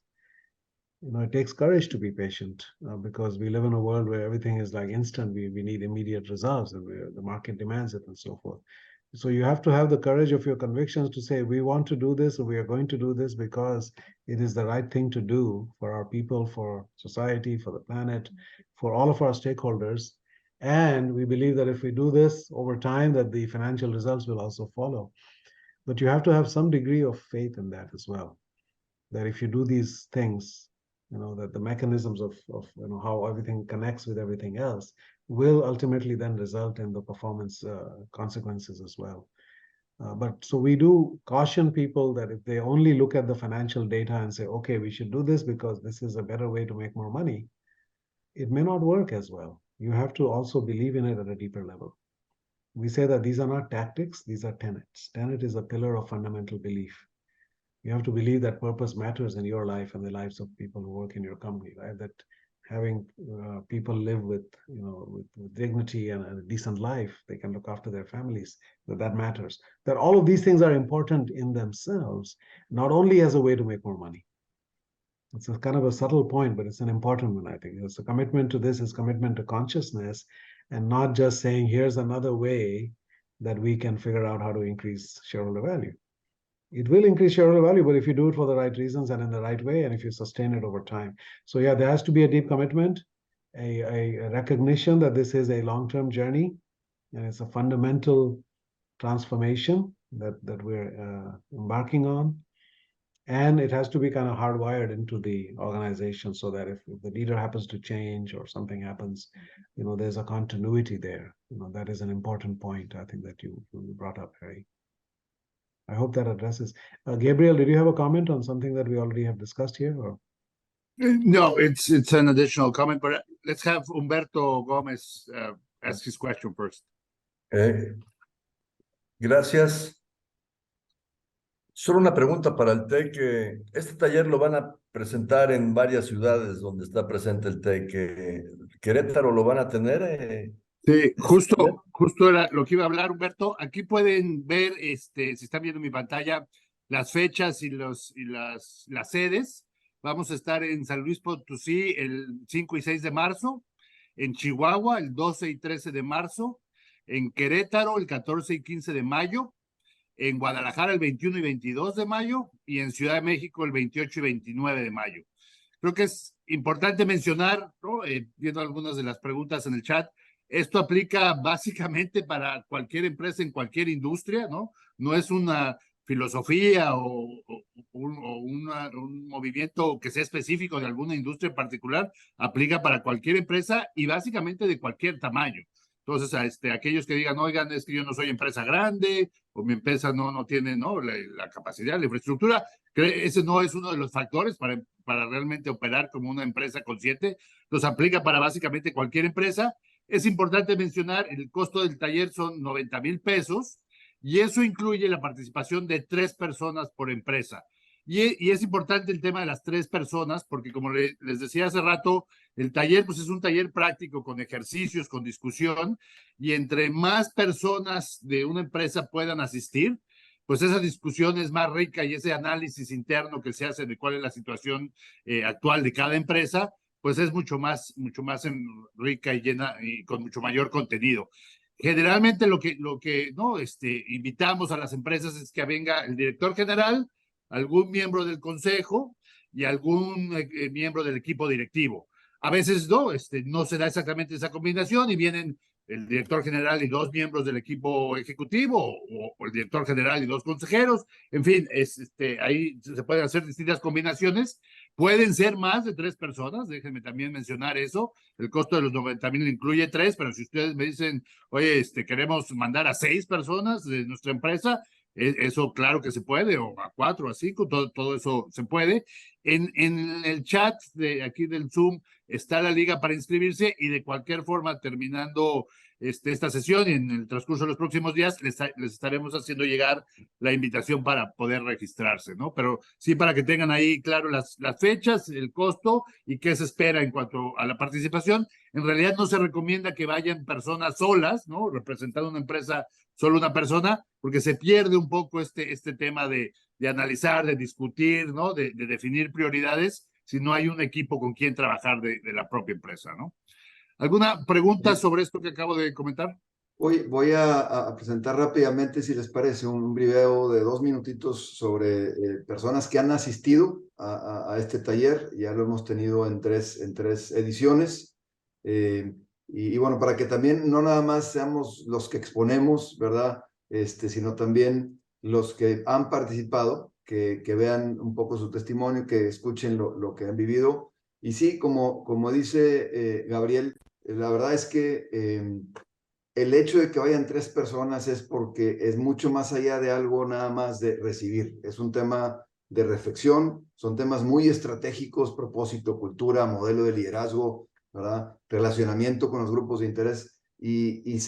it takes courage to be patient because we live in a world where everything is like instant. We need immediate results, and the market demands it, and so forth. So you have to have the courage of your convictions to say, we want to do this, or we are going to do this because it is the right thing to do for our people, for society, for the planet, for all of our stakeholders. And we believe that if we do this over time, that the financial results will also follow. But you have to have some degree of faith in that as well. That if you do these things, that the mechanisms of how everything connects with everything else will ultimately then result in the performance consequences as well. But so we do caution people that if they only look at the financial data and say, okay, we should do this because this is a better way to make more money, it may not work as well. You have to also believe in it at a deeper level. We say that these are not tactics, these are tenets. Tenet is a pillar of fundamental belief. You have to believe that purpose matters in your life and the lives of people who work in your company, right? That having people live with dignity and a decent life, they can look after their families, that matters. That all of these things are important in themselves, not only as a way to make more money. It's a kind of a subtle point, but it's an important one, I think. It's a commitment to this, is commitment to consciousness, and not just saying, here's another way that we can figure out how to increase shareholder value. It will increase shareholder value, but if you do it for the right reasons and in the right way, and if you sustain it over time. So yeah, there has to be a deep commitment, a recognition that this is a long-term journey, and it's a fundamental transformation that we're embarking on. And it has to be kind of hardwired into the organization so that if the leader happens to change or something happens, there's a continuity there. That is an important point, I think, that you brought up, Harry. I hope that addresses. Gabriel, did you have a comment on something that we already have discussed here? Or? No, it's an additional comment, but let's have Humberto Gómez ask his question first. Gracias. Solo una pregunta para el TEC. Este taller lo van a presentar en varias ciudades donde está presente el TEC. ¿Querétaro lo van a tener? Sí, justo era lo que iba a hablar, Humberto. Aquí pueden ver, si están viendo mi pantalla, las fechas y las sedes. Vamos a estar en San Luis Potosí el 5 y 6 de marzo, en Chihuahua el 12 y 13 de marzo, en Querétaro el 14 y 15 de mayo, en Guadalajara el 21 y 22 de mayo y en Ciudad de México el 28 y 29 de mayo. Creo que es importante mencionar, ¿no? Viendo algunas de las preguntas en el chat, esto aplica básicamente para cualquier empresa en cualquier industria, ¿no? No es una filosofía o un movimiento que sea específico de alguna industria en particular, aplica para cualquier empresa y básicamente de cualquier tamaño. Entonces, aquellos que digan, oigan, es que yo no soy empresa grande o mi empresa no tiene la capacidad, la infraestructura, ese no es uno de los factores para realmente operar como una empresa consciente. Entonces, aplica para básicamente cualquier empresa. Es importante mencionar, el costo del taller son 90,000 pesos y eso incluye la participación de 3 personas por empresa. Y es importante el tema de las 3 personas porque, como les decía hace rato, el taller pues es un taller práctico con ejercicios, con discusión, y entre más personas de una empresa puedan asistir, pues esa discusión es más rica y ese análisis interno que se hace de cuál es la situación actual de cada empresa, pues es mucho más rica y llena y con mucho mayor contenido. Generalmente lo que invitamos a las empresas es que venga el director general, algún miembro del consejo y algún miembro del equipo directivo. A veces no se da exactamente esa combinación y vienen el director general y 2 miembros del equipo ejecutivo o el director general y 2 consejeros. En fin, ahí se pueden hacer distintas combinaciones. Pueden ser más de 3 personas, déjenme también mencionar eso. El costo de los 90,000 incluye 3, pero si ustedes me dicen, oye, queremos mandar a 6 personas de nuestra empresa, eso claro que se puede, o a 4, a 5, todo eso se puede. En el chat de aquí del Zoom está la liga para inscribirse y de cualquier forma, terminando esta sesión y en el transcurso de los próximos días, les estaremos haciendo llegar la invitación para poder registrarse, ¿no? Pero sí, para que tengan ahí claro las fechas, el costo y qué se espera en cuanto a la participación. En realidad no se recomienda que vayan personas solas, ¿no? Representando una empresa, solo una persona, porque se pierde un poco este tema de analizar, de discutir, ¿no? De definir prioridades. si no hay un equipo con quien trabajar de la propia empresa, ¿no? ¿Alguna pregunta sobre esto que acabo de comentar? Voy a presentar rápidamente, si les parece, un video de 2 minutitos sobre personas que han asistido a este taller. Ya lo hemos tenido en tres ediciones. Y bueno, para que también no nada más seamos los que exponemos, ¿verdad? Sino también los que han participado, que vean un poco su testimonio, que escuchen lo que han vivido. Y sí, como dice Gabriel, la verdad es que el hecho de que vayan 3 personas es porque es mucho más allá de algo nada más de recibir. Es un tema de reflexión, son temas muy estratégicos, propósito, cultura, modelo de liderazgo, ¿verdad? Relacionamiento con los grupos de interés, y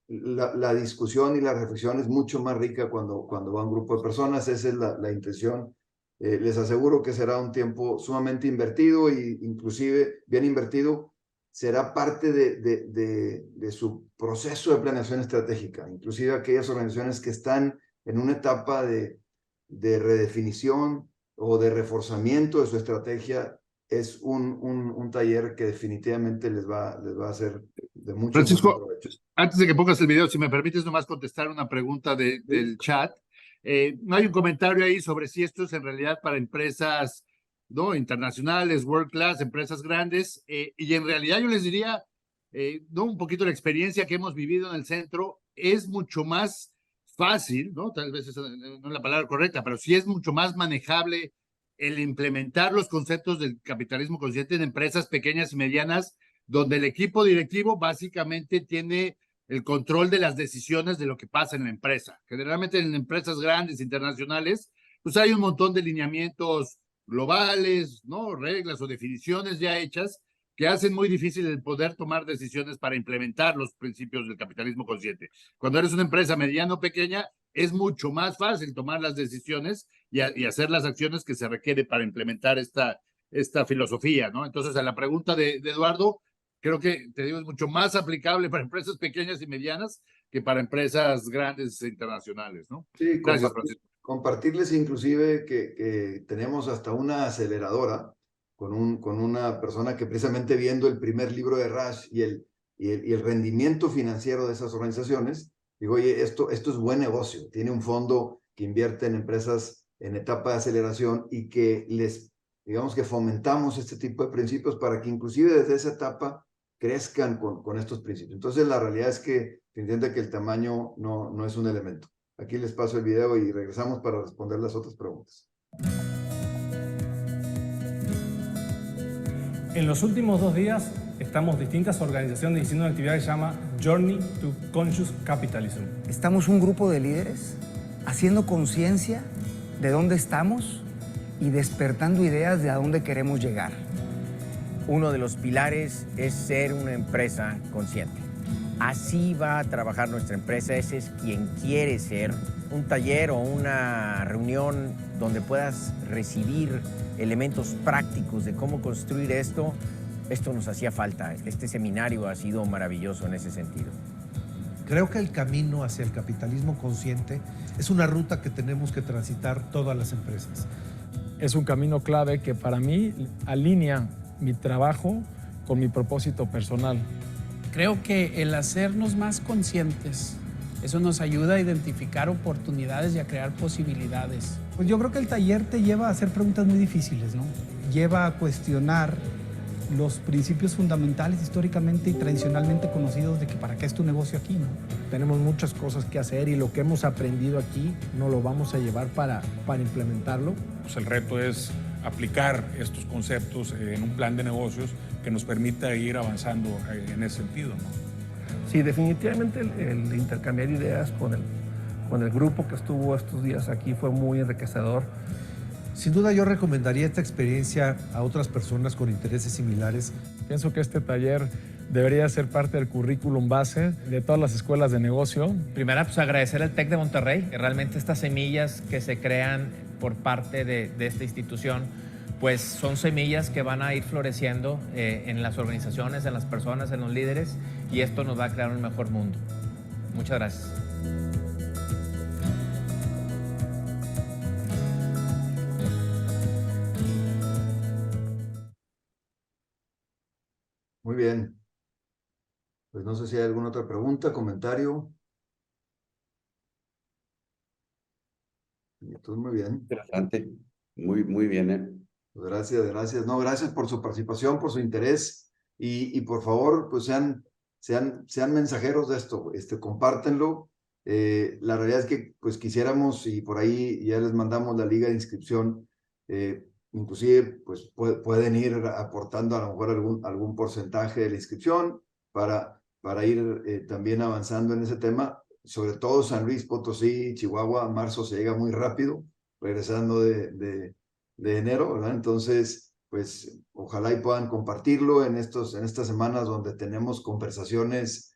la discusión y la reflexión es mucho más rica cuando va un grupo de personas. Esa es la intención. Les aseguro que será un tiempo sumamente invertido, e inclusive bien invertido. Será parte de su proceso de planeación estratégica, inclusive aquellas organizaciones que están en una etapa de redefinición o de reforzamiento de su estrategia. Es un taller que definitivamente les va a hacer de mucho Francisco, provecho. antes de que pongas el video, si me permites nomás contestar una pregunta del chat. No hay un comentario ahí sobre si esto es en realidad para empresas, ¿no?, internacionales, world class, empresas grandes, y en realidad yo les diría, ¿no?, un poquito la experiencia que hemos vivido en el centro es mucho más fácil, ¿no?, tal vez esa no es la palabra correcta, pero sí es mucho más manejable el implementar los conceptos del capitalismo consciente en empresas pequeñas y medianas, donde el equipo directivo básicamente tiene el control de las decisiones de lo que pasa en la empresa. Generalmente en empresas grandes, internacionales, pues hay un montón de lineamientos globales, ¿no?, reglas o definiciones ya hechas que hacen muy difícil el poder tomar decisiones para implementar los principios del capitalismo consciente. Cuando eres una empresa mediana o pequeña, es mucho más fácil tomar las decisiones y hacer las acciones que se requiere para implementar esta filosofía, ¿no? Entonces, a la pregunta de Eduardo, creo que, te digo, es mucho más aplicable para empresas pequeñas y medianas que para empresas grandes e internacionales, ¿no? Sí, Gracias, Francisco. compartirles inclusive que tenemos hasta una aceleradora con una persona que, precisamente viendo el primer libro de Raj y el rendimiento financiero de esas organizaciones, digo, oye, esto es buen negocio. Tiene un fondo que invierte en empresas en etapa de aceleración, y que digamos que fomentamos este tipo de principios para que inclusive desde esa etapa crezcan con estos principios. Entonces, la realidad es que se entiende que el tamaño no es un elemento. Aquí les paso el video y regresamos para responder las otras preguntas. En los últimos 2 días estamos distintas organizaciones haciendo una actividad que se llama Journey to Conscious Capitalism. Estamos un grupo de líderes haciendo conciencia de dónde estamos y despertando ideas de a dónde queremos llegar. Uno de los pilares es ser una empresa consciente. Así va a trabajar nuestra empresa. Ese es quien quiere ser. Un taller o una reunión donde puedas recibir elementos prácticos de cómo construir esto nos hacía falta. Este seminario ha sido maravilloso en ese sentido. Creo que el camino hacia el capitalismo consciente es una ruta que tenemos que transitar todas las empresas. Es un camino clave que para mí alinea mi trabajo con mi propósito personal. Creo que el hacernos más conscientes, eso nos ayuda a identificar oportunidades y a crear posibilidades. Pues yo creo que el taller te lleva a hacer preguntas muy difíciles, ¿no? Lleva a cuestionar los principios fundamentales históricamente y tradicionalmente conocidos de que para qué es tu negocio aquí, ¿no? Tenemos muchas cosas que hacer y lo que hemos aprendido aquí no lo vamos a llevar para implementarlo. Pues el reto es aplicar estos conceptos en un plan de negocios que nos permita ir avanzando en ese sentido, ¿no? Sí, definitivamente el intercambiar ideas con el grupo que estuvo estos días aquí fue muy enriquecedor. Sin duda yo recomendaría esta experiencia a otras personas con intereses similares. Pienso que este taller debería ser parte del currículum base de todas las escuelas de negocio. Primero, pues agradecer al TEC de Monterrey, que realmente estas semillas que se crean por parte de esta institución, pues son semillas que van a ir floreciendo en las organizaciones, en las personas, en los líderes, y esto nos va a crear un mejor mundo. Muchas gracias. Muy bien. Pues no sé si hay alguna otra pregunta, comentario. Entonces, muy bien. Interesante. Muy bien, Pues gracias, gracias. No, gracias por su participación, por su interés y por favor, pues sean mensajeros de esto, compártenlo. La realidad es que pues quisiéramos y por ahí ya les mandamos la liga de inscripción, inclusive pues pueden ir aportando a lo mejor algún porcentaje de la inscripción para ir también avanzando en ese tema, sobre todo San Luis Potosí, Chihuahua, marzo se llega muy rápido, regresando de enero, ¿verdad? Entonces, pues ojalá y puedan compartirlo en estas semanas donde tenemos conversaciones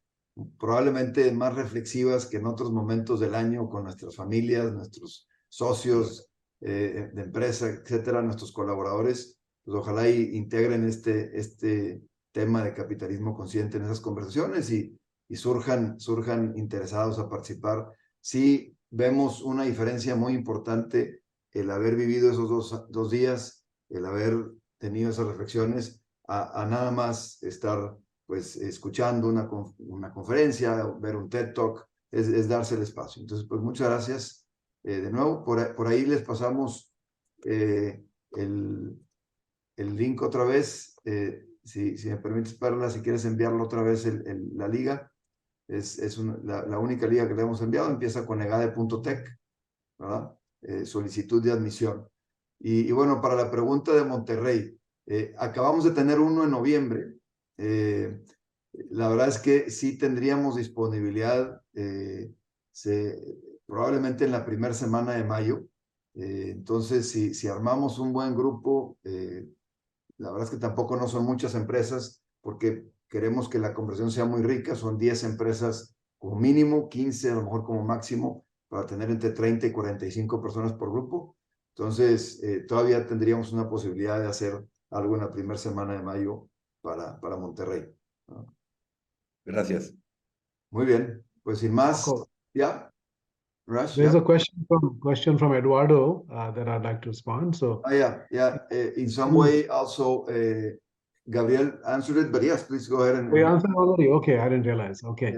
probablemente más reflexivas que en otros momentos del año con nuestras familias, nuestros socios de empresa, etcétera, nuestros colaboradores. Pues ojalá y integren este tema de capitalismo consciente en esas conversaciones y surjan interesados a participar. Sí, vemos una diferencia muy importante el haber vivido esos dos días, el haber tenido esas reflexiones, a nada más estar pues escuchando una conferencia, ver un TED Talk, es darse el espacio. Entonces, pues muchas gracias de nuevo. Por ahí les pasamos el link otra vez. Si me permites, Perla, si quieres enviarlo otra vez la liga. Es la única liga que le hemos enviado, empieza con egade.tech, ¿verdad? Solicitud de admisión. Y bueno, para la pregunta de Monterrey, acabamos de tener uno en noviembre. La verdad es que sí tendríamos disponibilidad probablemente en la primera semana de mayo. Entonces, si armamos un buen grupo, la verdad es que tampoco no son muchas empresas porque queremos que la conversación sea muy rica. Son 10 empresas como mínimo, 15 a lo mejor como máximo, para tener entre 30 y 45 personas por grupo. Entonces, todavía tendríamos una posibilidad de hacer algo en la primera semana de mayo para Monterrey, ¿no? Gracias. Muy bien, pues sin más, ya. Raj, There's a question from Eduardo that I'd like to respond. So, yeah. In some way, also, Gabriel answered it, but yes, please go ahead and. We answered already. Okay, I didn't realize. Okay.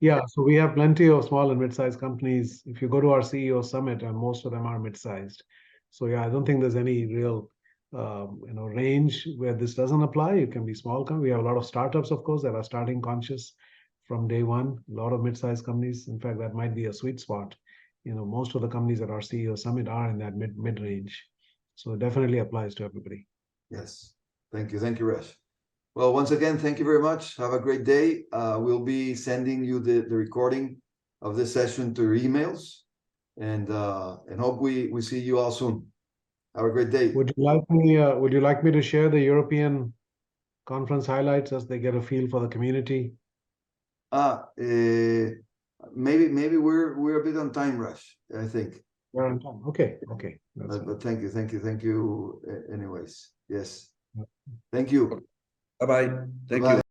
Yeah, so we have plenty of small and mid-sized companies. If you go to our CEO summit, and most of them are mid-sized. So yeah, I don't think there's any real range where this doesn't apply. It can be small company. We have a lot of startups, of course, that are starting conscious from day one. A lot of mid-sized companies. In fact, that might be a sweet spot. Most of the companies at our CEO summit are in that mid range. So it definitely applies to everybody. Yes. Thank you, Raj. Well, once again, thank you very much. Have a great day. We'll be sending you the recording of this session to your emails, and hope we see you all soon. Have a great day. Would you like me to share the European conference highlights as they get a feel for the community? Maybe we're a bit on time, Raj. I think we're on time. Okay. But thank you. Anyways, yes. Thank you. Bye-bye. Thank you.